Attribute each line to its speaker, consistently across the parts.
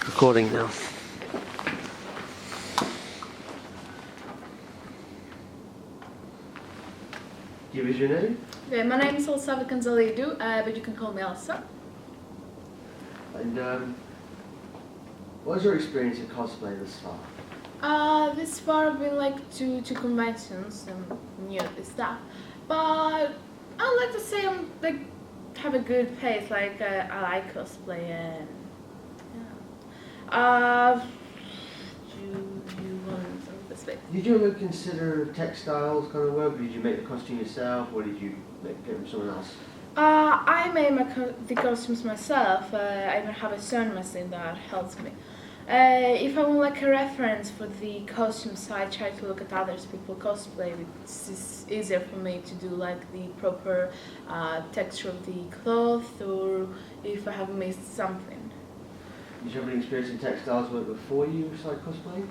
Speaker 1: Recording now. Give us your name.
Speaker 2: Okay, my name is Elsa Canzalidu, but you can call me Elsa.
Speaker 1: And what's your experience in cosplay this far?
Speaker 2: This far I've been like to conventions and new this stuff, but I'd like to say I'm like have a good pace. Like I like cosplay and yeah. You want something specific?
Speaker 1: Did you ever consider textiles kind of work? Did you make the costume yourself, or did you get it from someone else?
Speaker 2: I made the costumes myself. I even have a sewing machine that helps me. If I want like a reference for the costumes, I try to look at others people cosplay. It's easier for me to do like the proper texture of the cloth, or if I have missed something.
Speaker 1: Did you have any experience in textiles work before you started cosplay?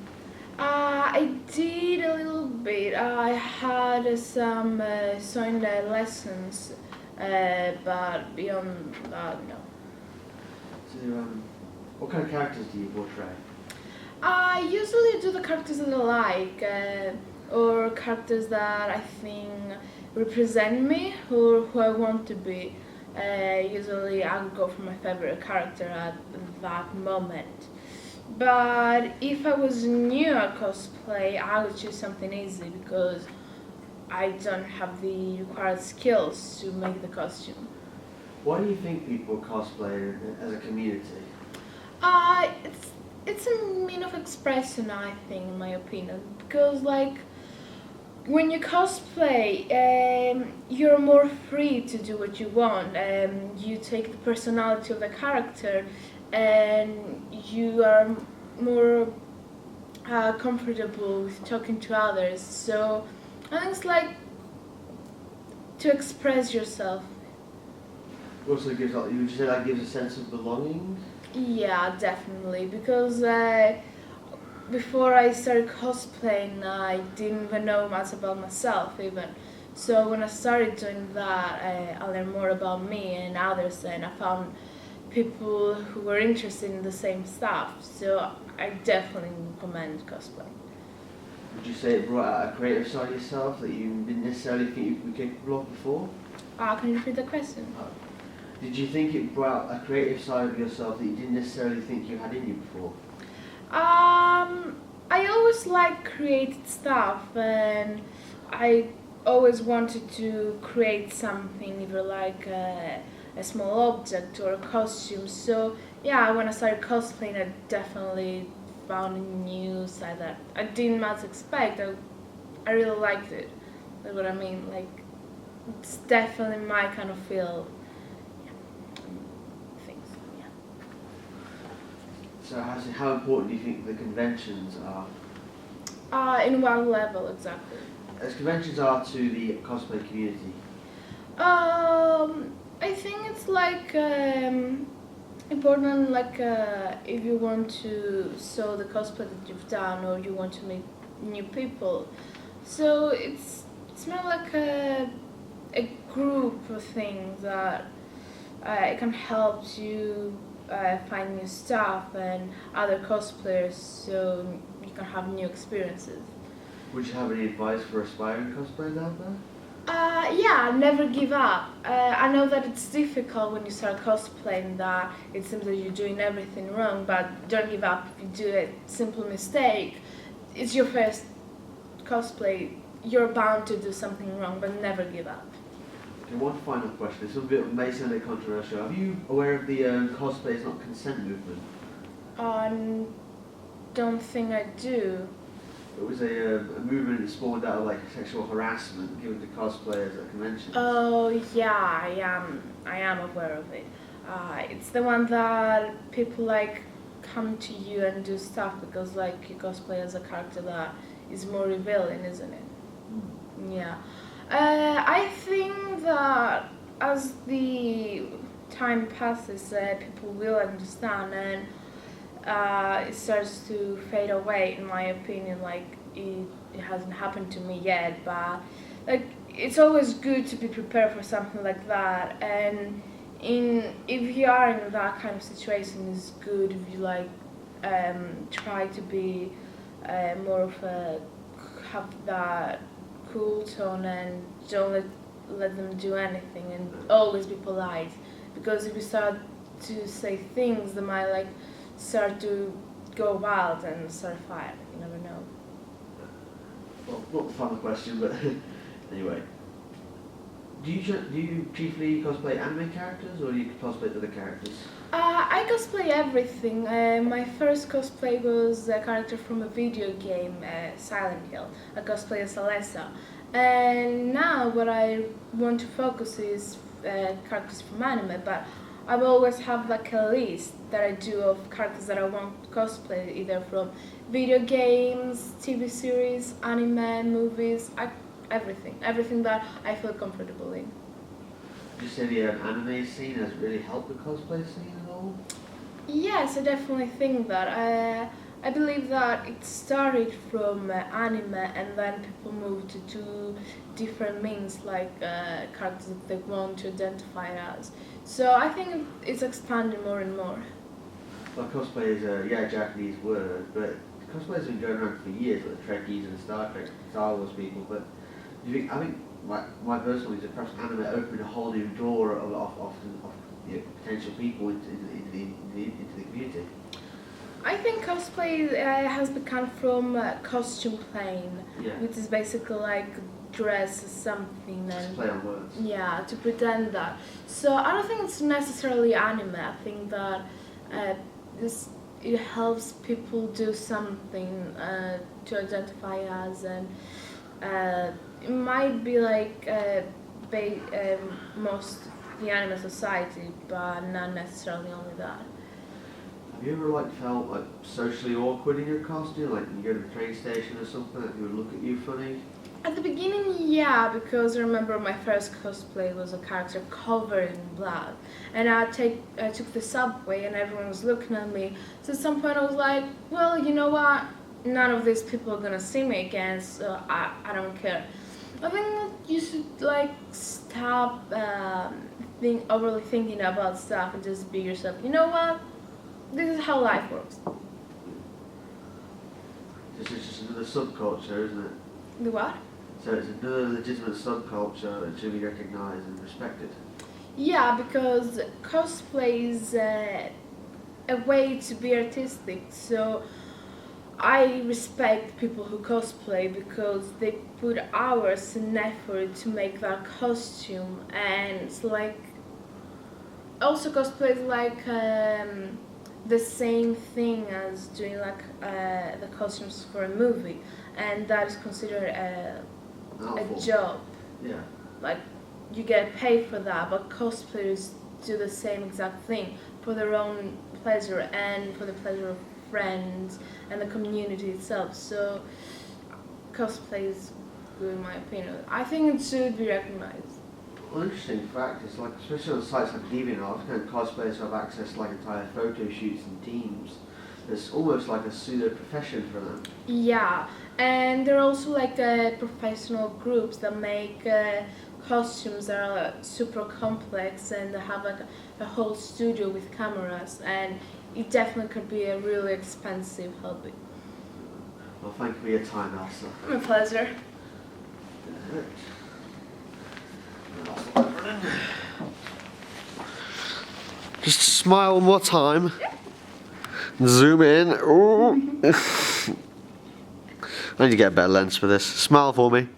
Speaker 2: I did a little bit. I had some sewing lessons, but beyond that, no.
Speaker 1: So, what kind of characters do you portray?
Speaker 2: I usually do the characters that I like, or characters that I think represent me or who I want to be. Usually I'll go for my favorite character at that moment. But if I was new at cosplay, I would choose something easy because I don't have the required skills to make the costume.
Speaker 1: Why do you think people cosplay as a community?
Speaker 2: It's a mean of expression, I think, in my opinion, because like when you cosplay, you're more free to do what you want. You take the personality of the character, and you are more comfortable with talking to others. So I think it's like to express yourself.
Speaker 1: Also gives, would you say that gives a sense of belonging?
Speaker 2: Yeah, definitely, because before I started cosplaying, I didn't even know much about myself even. So when I started doing that, I learned more about me and others, and I found people who were interested in the same stuff. So I definitely recommend cosplay.
Speaker 1: Would you say it brought out a creative side of yourself that you didn't necessarily think you were capable of before?
Speaker 2: Can you repeat the question?
Speaker 1: Did you think it brought out a creative side of yourself that you didn't necessarily think you had in you before?
Speaker 2: I always liked creative stuff, and I always wanted to create something, either like a small object or a costume. So yeah, when I started cosplaying, I definitely found a new side that I didn't much expect. I really liked it. That's what I mean. Like, it's definitely my kind of field.
Speaker 1: So how important do you think the conventions are?
Speaker 2: In what level exactly?
Speaker 1: As conventions are to the cosplay community?
Speaker 2: I think it's like important, like if you want to show the cosplay that you've done, or you want to meet new people. So it's more like a group of things that it can help you find new stuff and other cosplayers, so you can have new experiences.
Speaker 1: Would you have any advice for aspiring cosplayers out there?
Speaker 2: Yeah, never give up. I know that it's difficult when you start cosplaying, that it seems that you're doing everything wrong, but don't give up. If you do a simple mistake, it's your first cosplay, you're bound to do something wrong, but never give up.
Speaker 1: Okay, one final question. This may sound a bit controversial. Are you aware of the cosplay is not consent movement?
Speaker 2: Don't think I do.
Speaker 1: It was a movement that spawned out of like sexual harassment given to cosplayers at conventions.
Speaker 2: Oh yeah, I am aware of it. It's the one that people like come to you and do stuff because like you cosplay as a character that is more revealing, isn't it? Yeah. I think that as the time passes, people will understand, and it starts to fade away, in my opinion. Like it hasn't happened to me yet, but like it's always good to be prepared for something like that. And if you are in that kind of situation, it's good if you like try to be more of a have that cool tone and don't let them do anything and always be polite, because if you start to say things that might like start to go wild and start a fire, you never know.
Speaker 1: Well, not the final question, but anyway. Do you chiefly cosplay anime characters, or do you cosplay other characters?
Speaker 2: I cosplay everything. My first cosplay was a character from a video game, Silent Hill. I cosplay as Alessa. And now what I want to focus is characters from anime, but I will always have like a list that I do of characters that I want to cosplay, either from video games, TV series, anime, movies, everything that I feel comfortable in.
Speaker 1: Would you say the anime scene has really helped the cosplay scene at all?
Speaker 2: Yes, I definitely think that. I believe that it started from anime and then people moved to two different means, like characters that they want to identify as. So I think it's expanding more and more.
Speaker 1: Well, cosplay is a Japanese word, but cosplay has been going around for years, like the Trekkies and the Star Wars people. But I think my personal is that perhaps anime opened a whole new door of potential people into the community.
Speaker 2: I think cosplay has become from costume playing, which is basically like dress as something and
Speaker 1: play on words.
Speaker 2: Yeah, to pretend that. So I don't think it's necessarily anime. I think that it helps people do something to identify as, and it might be like most the anime society, but not necessarily only that.
Speaker 1: Have you ever felt socially awkward in your costume, like when you go to the train station or something, that people would look at you funny?
Speaker 2: At the beginning, yeah, because I remember my first cosplay was a character covered in blood, and I took the subway and everyone was looking at me. So at some point I was like, well, you know what? None of these people are gonna see me again, so I don't care. I think that you should stop overly thinking about stuff and just be yourself. You know what? This is how life works.
Speaker 1: This is just another subculture, isn't it?
Speaker 2: The what?
Speaker 1: So it's another legitimate subculture that should be recognised and respected.
Speaker 2: Yeah, because cosplay is a way to be artistic. So I respect people who cosplay because they put hours and effort to make that costume, and it's like also cosplay is like the same thing as doing the costumes for a movie, and that is considered a job.
Speaker 1: Yeah.
Speaker 2: Like you get paid for that, but cosplayers do the same exact thing for their own pleasure and for the pleasure of friends and the community itself. So cosplay is good in my opinion. I think it should be recognized.
Speaker 1: Well, interesting fact is especially on sites like DeviantArt, kind of cosplayers have access to entire photo shoots and teams. It's almost like a pseudo profession for them.
Speaker 2: Yeah, and there are also professional groups that make costumes that are super complex and they have a whole studio with cameras, and it definitely could be a really expensive hobby.
Speaker 1: Well, thank you for your time, Elsa.
Speaker 2: My pleasure.
Speaker 1: Just smile one more time. Zoom in. Ooh. I need to get a better lens for this. Smile for me.